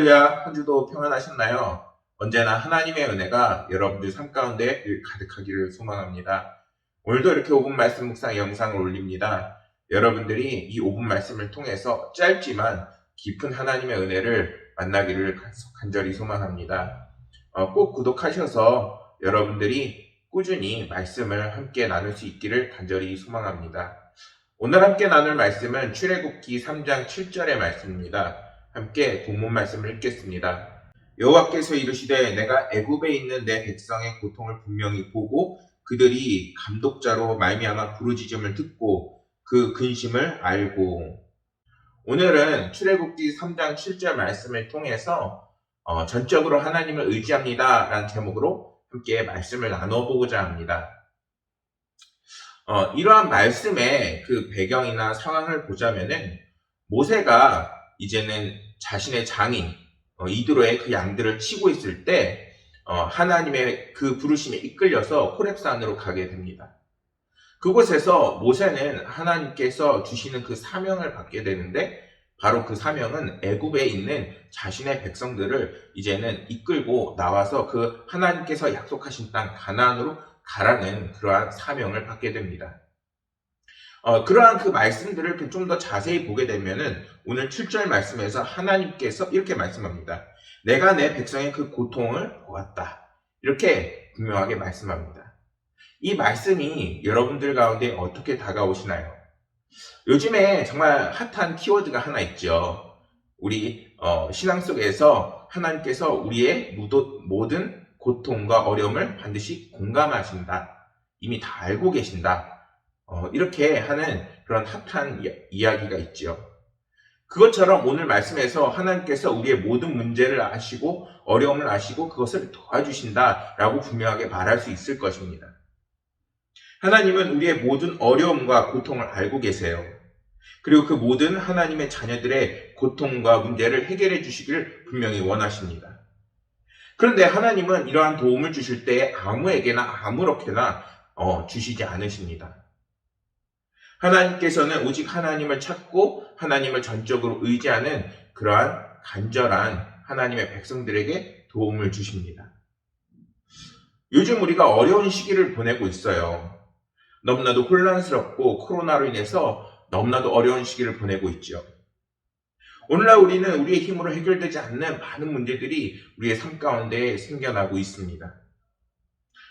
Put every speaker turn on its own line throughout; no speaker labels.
할렐루야, 한 주도 평안하셨나요? 언제나 하나님의 은혜가 여러분들 삶 가운데 늘 가득하기를 소망합니다. 오늘도 이렇게 5분 말씀 묵상 영상을 올립니다. 여러분들이 이 5분 말씀을 통해서 짧지만 깊은 하나님의 은혜를 만나기를 간절히 소망합니다. 꼭 구독하셔서 여러분들이 꾸준히 말씀을 함께 나눌 수 있기를 간절히 소망합니다. 오늘 함께 나눌 말씀은 출애굽기 3장 7절의 말씀입니다. 함께 본문 말씀을 읽겠습니다. 여호와께서 이르시되 내가 애굽에 있는 내 백성의 고통을 분명히 보고 그들이 감독자로 말미암아 부르짖음을 듣고 그 근심을 알고. 오늘은 출애굽기 3장 7절 말씀을 통해서 전적으로 하나님을 의지합니다 라는 제목으로 함께 말씀을 나눠보고자 합니다. 이러한 말씀의 그 배경이나 상황을 보자면은 모세가 이제는 자신의 장인 이드로의 그 양들을 치고 있을 때 하나님의 그 부르심에 이끌려서 호렙산으로 가게 됩니다. 그곳에서 모세는 하나님께서 주시는 그 사명을 받게 되는데 바로 그 사명은 애굽에 있는 자신의 백성들을 이제는 이끌고 나와서 그 하나님께서 약속하신 땅 가나안으로 가라는 그러한 사명을 받게 됩니다. 그러한 그 말씀들을 좀 더 자세히 보게 되면은 오늘 7절 말씀에서 하나님께서 이렇게 말씀합니다. 내가 내 백성의 그 고통을 보았다. 이렇게 분명하게 말씀합니다. 이 말씀이 여러분들 가운데 어떻게 다가오시나요? 요즘에 정말 핫한 키워드가 하나 있죠. 우리 신앙 속에서 하나님께서 우리의 모든 고통과 어려움을 반드시 공감하신다. 이미 다 알고 계신다. 이렇게 하는 그런 핫한 이야기가 있죠. 그것처럼 오늘 말씀에서 하나님께서 우리의 모든 문제를 아시고 어려움을 아시고 그것을 도와주신다라고 분명하게 말할 수 있을 것입니다. 하나님은 우리의 모든 어려움과 고통을 알고 계세요. 그리고 그 모든 하나님의 자녀들의 고통과 문제를 해결해 주시기를 분명히 원하십니다. 그런데 하나님은 이러한 도움을 주실 때 아무에게나 아무렇게나 주시지 않으십니다. 하나님께서는 오직 하나님을 찾고 하나님을 전적으로 의지하는 그러한 간절한 하나님의 백성들에게 도움을 주십니다. 요즘 우리가 어려운 시기를 보내고 있어요. 너무나도 혼란스럽고 코로나로 인해서 너무나도 어려운 시기를 보내고 있죠. 오늘날 우리는 우리의 힘으로 해결되지 않는 많은 문제들이 우리의 삶 가운데 생겨나고 있습니다.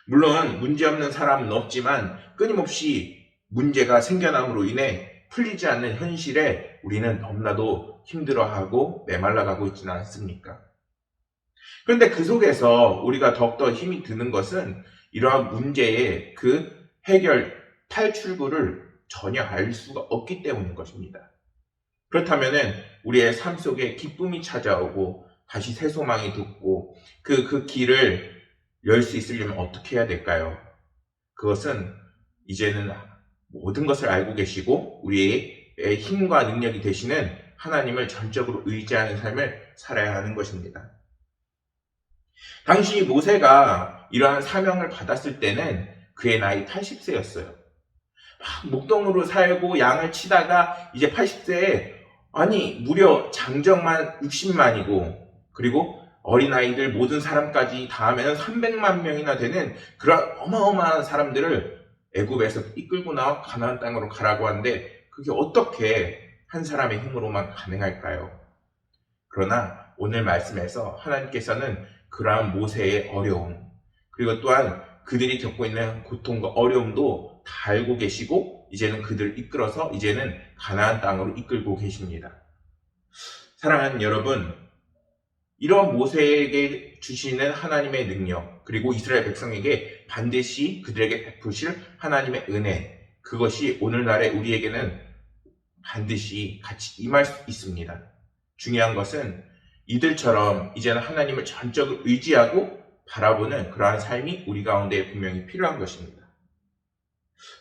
물론 문제없는 사람은 없지만 끊임없이 문제가 생겨남으로 인해 풀리지 않는 현실에 우리는 너무나도 힘들어하고 메말라가고 있지는 않습니까? 그런데 그 속에서 우리가 더욱더 힘이 드는 것은 이러한 문제의 그 해결, 탈출구를 전혀 알 수가 없기 때문인 것입니다. 그렇다면 우리의 삶 속에 기쁨이 찾아오고 다시 새 소망이 돋고 그 길을 열 수 있으려면 어떻게 해야 될까요? 그것은 이제는 모든 것을 알고 계시고 우리의 힘과 능력이 되시는 하나님을 전적으로 의지하는 삶을 살아야 하는 것입니다. 당시 모세가 이러한 사명을 받았을 때는 그의 나이 80세였어요. 막 목동으로 살고 양을 치다가 이제 80세에 무려 장정만 60만이고 그리고 어린아이들 모든 사람까지 다 하면 300만 명이나 되는 그런 어마어마한 사람들을 애굽에서 이끌고 나와 가나안 땅으로 가라고 하는데 그게 어떻게 한 사람의 힘으로만 가능할까요? 그러나 오늘 말씀에서 하나님께서는 그러한 모세의 어려움 그리고 또한 그들이 겪고 있는 고통과 어려움도 다 알고 계시고 이제는 그들을 이끌어서 이제는 가나안 땅으로 이끌고 계십니다. 사랑하는 여러분, 이런 모세에게 주시는 하나님의 능력 그리고 이스라엘 백성에게 반드시 그들에게 베푸실 하나님의 은혜 그것이 오늘날의 우리에게는 반드시 같이 임할 수 있습니다. 중요한 것은 이들처럼 이제는 하나님을 전적으로 의지하고 바라보는 그러한 삶이 우리 가운데 분명히 필요한 것입니다.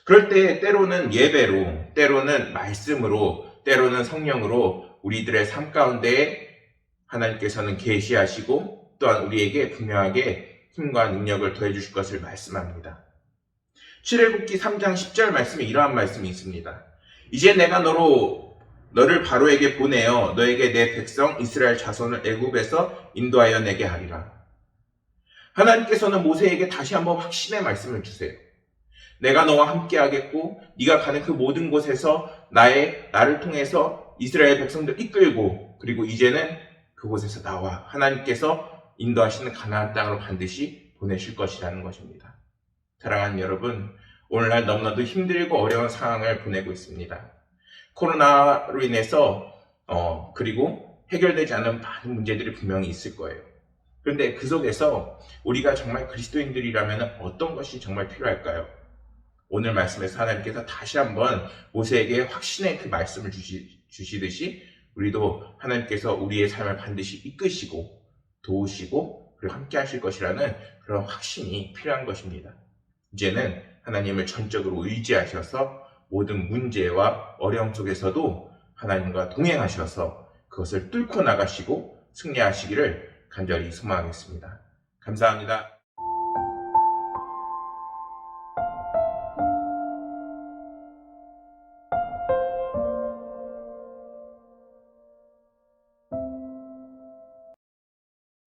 그럴 때 때로는 예배로, 때로는 말씀으로, 때로는 성령으로 우리들의 삶 가운데 하나님께서는 계시하시고 또한 우리에게 분명하게 힘과 능력을 더해 주실 것을 말씀합니다. 출애굽기 3장 10절 말씀에 이러한 말씀이 있습니다. 이제 내가 너를 바로에게 보내어 너에게 내 백성 이스라엘 자손을 애굽에서 인도하여 내게 하리라. 하나님께서는 모세에게 다시 한번 확신의 말씀을 주세요. 내가 너와 함께 하겠고 네가 가는 그 모든 곳에서 나를 통해서 이스라엘 백성들 이끌고, 그리고 이제는 그곳에서 나와 하나님께서 인도하시는 가나안 땅으로 반드시 보내실 것이라는 것입니다. 사랑하는 여러분, 오늘날 너무나도 힘들고 어려운 상황을 보내고 있습니다. 코로나로 인해서 그리고 해결되지 않은 많은 문제들이 분명히 있을 거예요. 그런데 그 속에서 우리가 정말 그리스도인들이라면 어떤 것이 정말 필요할까요? 오늘 말씀에서 하나님께서 다시 한번 모세에게 확신의 그 말씀을 주시듯이 우리도 하나님께서 우리의 삶을 반드시 이끄시고 도우시고 그리고 함께 하실 것이라는 그런 확신이 필요한 것입니다. 이제는 하나님을 전적으로 의지하셔서 모든 문제와 어려움 속에서도 하나님과 동행하셔서 그것을 뚫고 나가시고 승리하시기를 간절히 소망하겠습니다. 감사합니다.